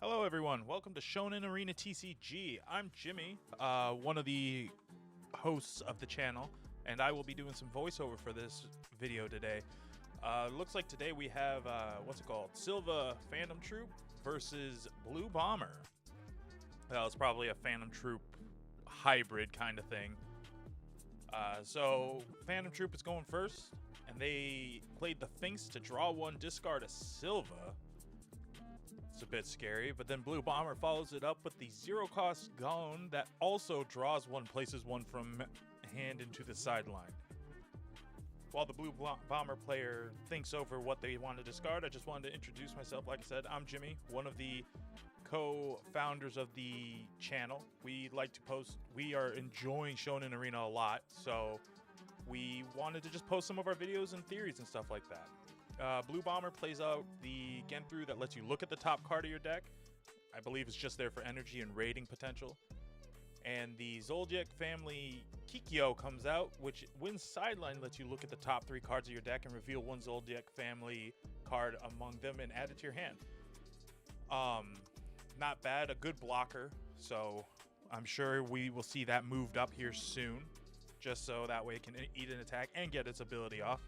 Hello everyone, welcome to Shonen Arena TCG. I'm Jimmy, one of the hosts of the channel, and I will be doing some voiceover for this video today. Looks like today we have, Silva Phantom Troop versus Blue Bomber. Well, it's probably a Phantom Troop hybrid kind of thing. So Phantom Troop is going first, and they played the Finks to draw one, discard a Silva. It's a bit scary, but then Blue Bomber follows it up with the zero-cost Gone that also draws one, places one from hand into the sideline. While the Blue Bomber player thinks over what they want to discard, I just wanted to introduce myself. Like I said, I'm Jimmy, one of the co-founders of the channel. We like to post, we are enjoying Shonen Arena a lot, so we wanted to just post some of our videos and theories and stuff like that. Blue Bomber plays out the Genthru that lets you look at the top card of your deck. I believe it's just there for energy and raiding potential. And the Zoldyck family Kikyo comes out, which when sideline lets you look at the top 3 cards of your deck and reveal one Zoldyck family card among them and add it to your hand. Not bad, a good blocker, so I'm sure we will see that moved up here soon, just so that way it can eat an attack and get its ability off.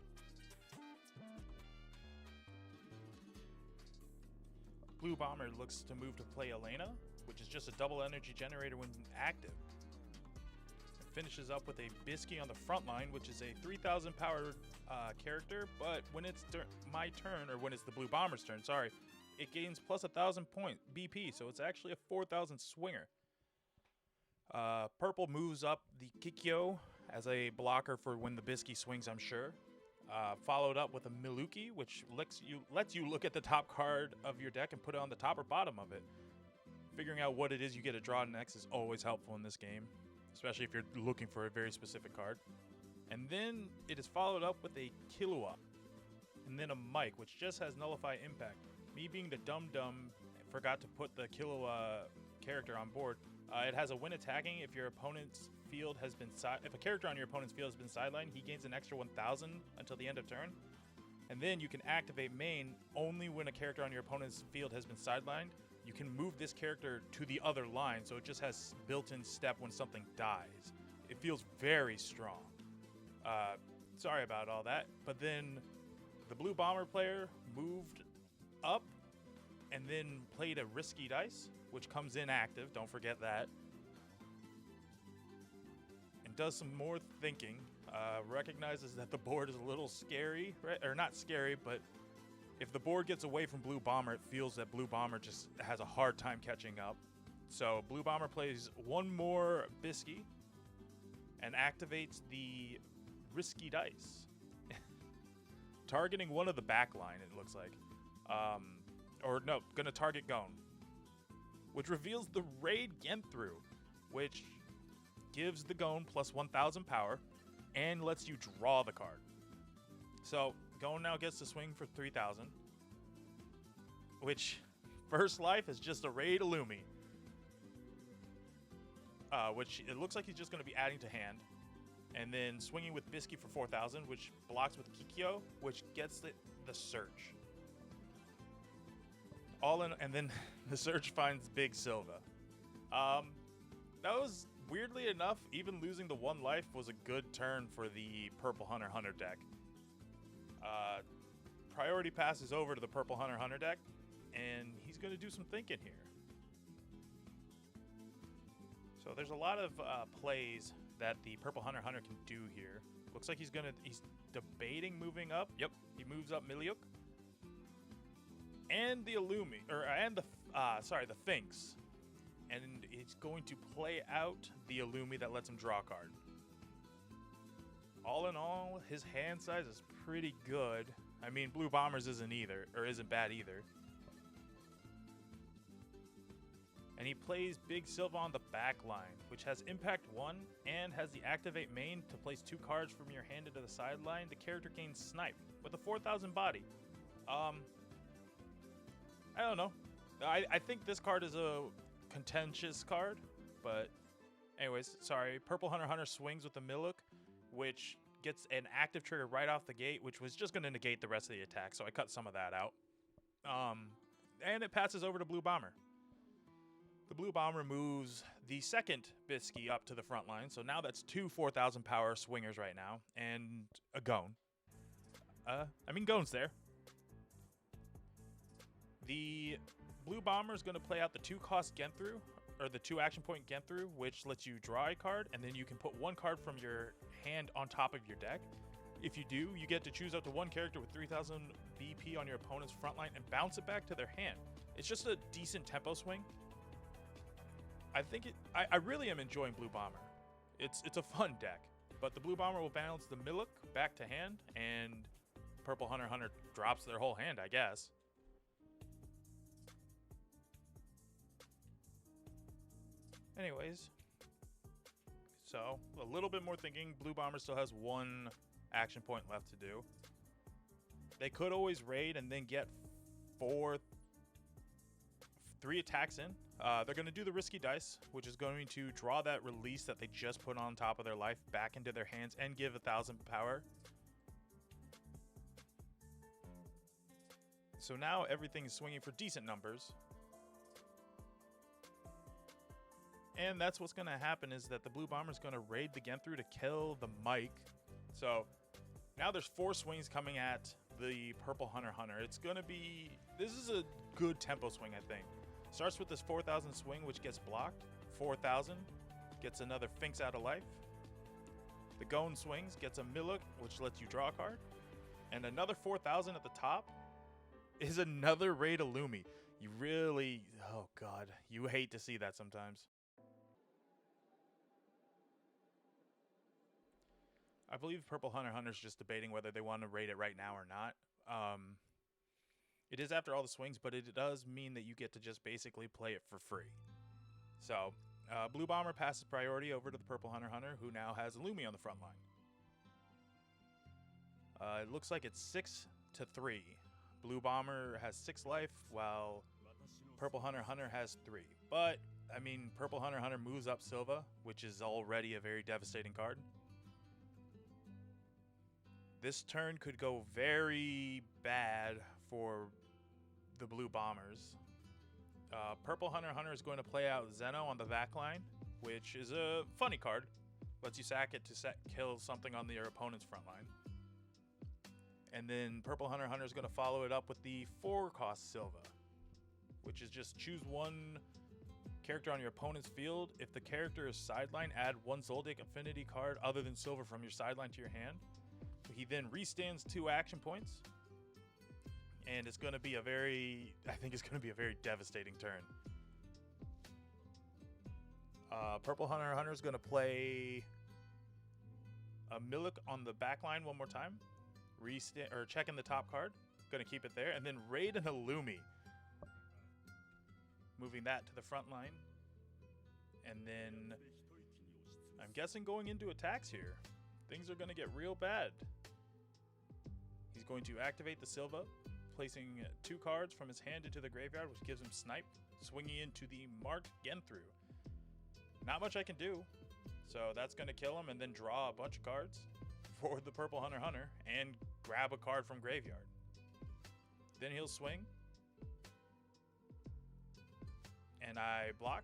Blue Bomber looks to move to play Elena, which is just a double energy generator when active. It finishes up with a Bisky on the front line, which is a 3,000 power character, but when it's my turn, or when it's the Blue Bomber's turn, sorry, it gains plus 1,000 point BP, so it's actually a 4,000 swinger. Purple moves up the Kikyo as a blocker for when the Bisky swings, I'm sure. Followed up with a Miluki, which lets you look at the top card of your deck and put it on the top or bottom of it. Figuring out what it is you get to draw next is always helpful in this game, especially if you're looking for a very specific card. And then it is followed up with a Killua, and then a Mike, which just has Nullify Impact. Me being the dum-dum, forgot to put the Killua character on board. It has a when attacking if your opponent's field has been if a character on your opponent's field has been sidelined, he gains an extra 1,000 until the end of turn. And then you can activate main only when a character on your opponent's field has been sidelined. You can move this character to the other line, so it just has built-in step when something dies. It feels very strong. Sorry about all that, but then the Blue Bomber player moved up and then played a Risky Dice, which comes in active, don't forget that. And does some more thinking, recognizes that the board is a little scary, right? Or not scary, but if the board gets away from Blue Bomber, it feels that Blue Bomber just has a hard time catching up. So Blue Bomber plays one more Bisky and activates the Risky Dice. Targeting one of the back line, it looks like. Or no, gonna target Gone, which reveals the Raid Genthru, which gives the Gone plus 1,000 power and lets you draw the card. So Gone now gets to swing for 3,000, which first life is just a Raid Illumi, which it looks like he's just going to be adding to hand, and then swinging with Bisky for 4,000, which blocks with Kikyo, which gets the Search. All in, and then the Search finds Big Silva. That was, weirdly enough, even losing the 1 life was a good turn for the Purple Hunter deck. Priority passes over to the Purple Hunter deck, and he's going to do some thinking here. So there's a lot of plays that the Purple Hunter can do here. Looks like he's debating moving up. Yep, he moves up Miliuk. And the Illumi, the Finks. And it's going to play out the Illumi that lets him draw a card. All in all, his hand size is pretty good. I mean, Blue Bombers isn't bad either. And he plays Big Silva on the back line, which has Impact 1 and has the Activate main to place 2 cards from your hand into the sideline. The character gains Snipe with a 4,000 body. I don't know. I think this card is a contentious card, but anyways, sorry. Purple Hunter swings with the Miluk, which gets an active trigger right off the gate, which was just going to negate the rest of the attack, so I cut some of that out. And it passes over to Blue Bomber. The blue bomber moves the second Bisky up to the front line, so now that's two 4,000 power swingers right now, and a Gone. Gone's there. The blue bomber is going to play out the 2-cost Genthru, or the 2 action point Genthru, which lets you draw a card, and then you can put 1 card from your hand on top of your deck. If you do, you get to choose up to 1 character with 3,000 BP on your opponent's front line and bounce it back to their hand. It's just a decent tempo swing. I really am enjoying Blue Bomber. It's a fun deck, but the Blue Bomber will bounce the Miluk back to hand, and Purple Hunter drops their whole hand, I guess. Anyways, so a little bit more thinking. Blue Bomber still has 1 action point left to do. They could always raid and then get 3 attacks in. They're going to do the risky dice, which is going to draw that release that they just put on top of their life back into their hands and give 1,000 power. So now everything is swinging for decent numbers. And that's what's going to happen, is that the Blue Bomber is going to raid the Genthru to kill the Mike. So now there's 4 swings coming at the Purple Hunter. It's going to be... This is a good tempo swing, I think. Starts with this 4,000 swing, which gets blocked. 4,000 gets another Finks out of life. The Gone swings, gets a Miluk, which lets you draw a card. And another 4,000 at the top is another raid Illumi. You really... Oh, God. You hate to see that sometimes. I believe Purple Hunter's just debating whether they want to raid it right now or not. It is after all the swings, but it does mean that you get to just basically play it for free. So, Blue Bomber passes priority over to the Purple Hunter, who now has Illumi on the front line. It looks like it's 6-3. Blue Bomber has 6 life, while Purple Hunter has 3. But, I mean, Purple Hunter moves up Silva, which is already a very devastating card. This turn could go very bad for the Blue Bombers. Purple Hunter is going to play out Zeno on the back line, which is a funny card. Lets you sack it to kill something on your opponent's front line. And then Purple Hunter is going to follow it up with the 4-cost Silva, which is just choose 1 character on your opponent's field. If the character is sideline, add 1 Zoldyck affinity card other than Silver from your sideline to your hand. He then restands 2 action points. And it's going to be a very devastating turn. Purple Hunter is going to play a Miluk on the back line 1 more time. Check in the top card. Going to keep it there. And then raid an Illumi. Moving that to the front line. And then I'm guessing going into attacks here. Things are going to get real bad. He's going to activate the Silva, placing 2 cards from his hand into the graveyard, which gives him Snipe, swinging into the marked Genthru. Not much I can do, so that's going to kill him and then draw a bunch of cards for the Purple Hunter and grab a card from graveyard. Then he'll swing, and I block,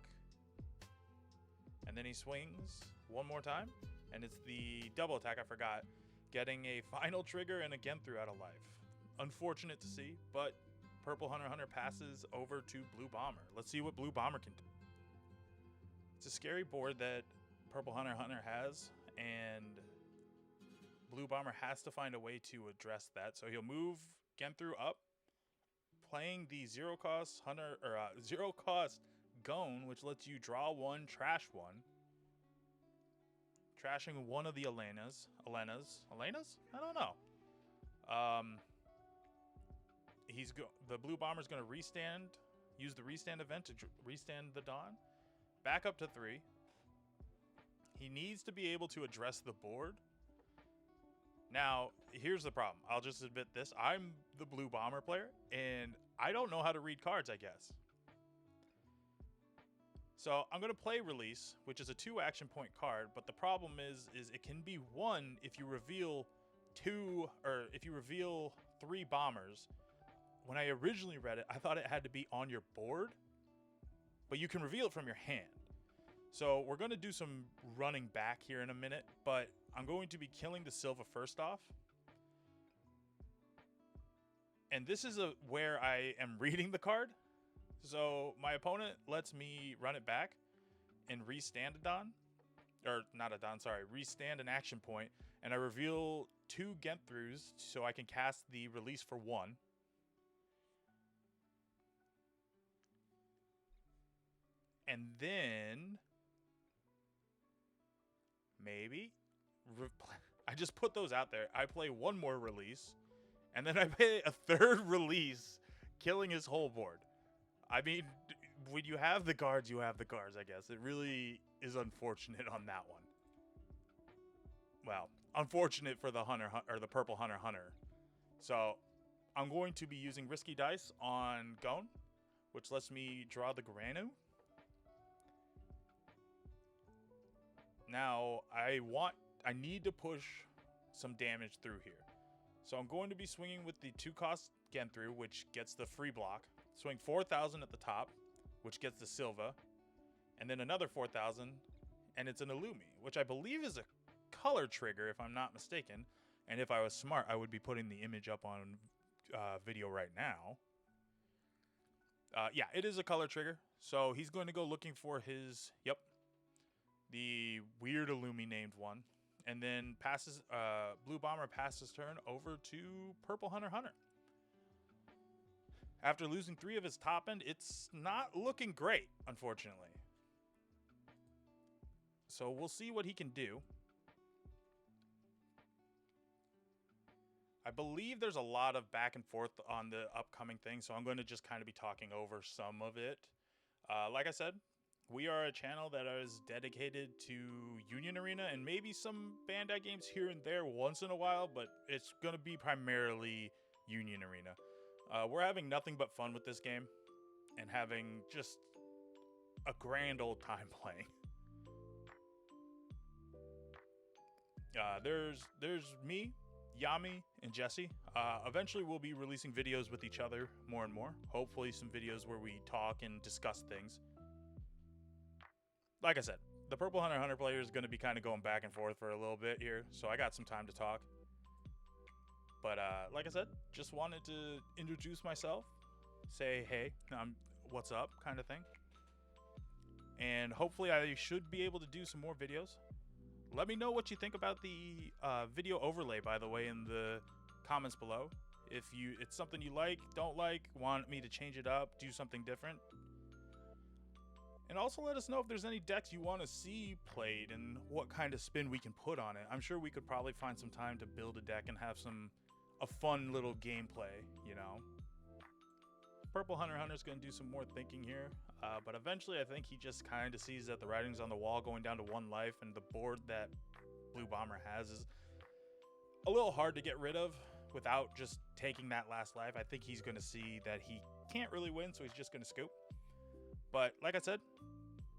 and then he swings 1 more time, and it's the double attack, I forgot, getting a final trigger and a Genthru out of life. Unfortunate to see, but Purple Hunter passes over to Blue Bomber. Let's see what Blue Bomber can do. It's a scary board that Purple Hunter has, and Blue Bomber has to find a way to address that. So he'll move Genthru up, playing the 0-cost Gone, which lets you draw 1, trash 1. Trashing 1 of the Elenas? I don't know. The Blue Bomber's going to use the restand event to restand the Dawn. Back up to 3. He needs to be able to address the board. Now, here's the problem. I'll just admit this. I'm the Blue Bomber player, and I don't know how to read cards, I guess. So I'm going to play Release, which is a 2 action point card, but the problem is it can be 1 if you reveal 3 bombers. When I originally read it, I thought it had to be on your board, but you can reveal it from your hand. So we're going to do some running back here in a minute, but I'm going to be killing the Silva first off. And this is where I am reading the card. So my opponent lets me run it back and restand a Don. Or not a Don, sorry. Restand an action point. And I reveal 2 Genthroughs so I can cast the release for 1. And then maybe I just put those out there. I play 1 more release, and then I play a 3rd release, killing his whole board. I mean, when you have the guards, you have the guards, I guess. It really is unfortunate on that one. Well, unfortunate for the hunter or the purple hunter. So I'm going to be using risky dice on Gone, which lets me draw the Granu. Now, I need to push some damage through here. So I'm going to be swinging with the 2-cost Genthrough, which gets the free block. Swing 4,000 at the top, which gets the Silva. And then another 4,000, and it's an Illumi, which I believe is a color trigger, if I'm not mistaken. And if I was smart, I would be putting the image up on video right now. Yeah, it is a color trigger. So he's going to go looking for his, the weird Illumi named one, and then passes. Blue Bomber passes turn over to Purple Hunter. After losing 3 of his top end, it's not looking great, unfortunately. So we'll see what he can do. I believe there's a lot of back and forth on the upcoming thing, so I'm going to just kind of be talking over some of it. Like I said, we are a channel that is dedicated to Union Arena and maybe some Bandai games here and there once in a while, but it's going to be primarily Union Arena. We're having nothing but fun with this game and having just a grand old time playing. There's me, Yami, and Jesse. Eventually we'll be releasing videos with each other more and more. Hopefully some videos where we talk and discuss things. Like I said, the Purple Hunter player is going to be kind of going back and forth for a little bit here, so I got some time to talk. But like I said, just wanted to introduce myself, say, hey, what's up, kind of thing. And hopefully I should be able to do some more videos. Let me know what you think about the video overlay, by the way, in the comments below. If it's something you like, don't like, want me to change it up, do something different. And also let us know if there's any decks you want to see played and what kind of spin we can put on it. I'm sure we could probably find some time to build a deck and have a fun little gameplay, you know. Purple Hunter's going to do some more thinking here. But eventually I think he just kind of sees that the writing's on the wall going down to 1 life, and the board that Blue Bomber has is a little hard to get rid of without just taking that last life. I think he's going to see that he can't really win, so he's just going to scoop. But like I said,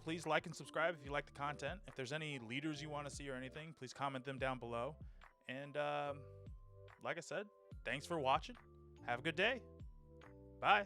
please like and subscribe if you like the content. If there's any leaders you want to see or anything, please comment them down below. And like I said, thanks for watching. Have a good day. Bye.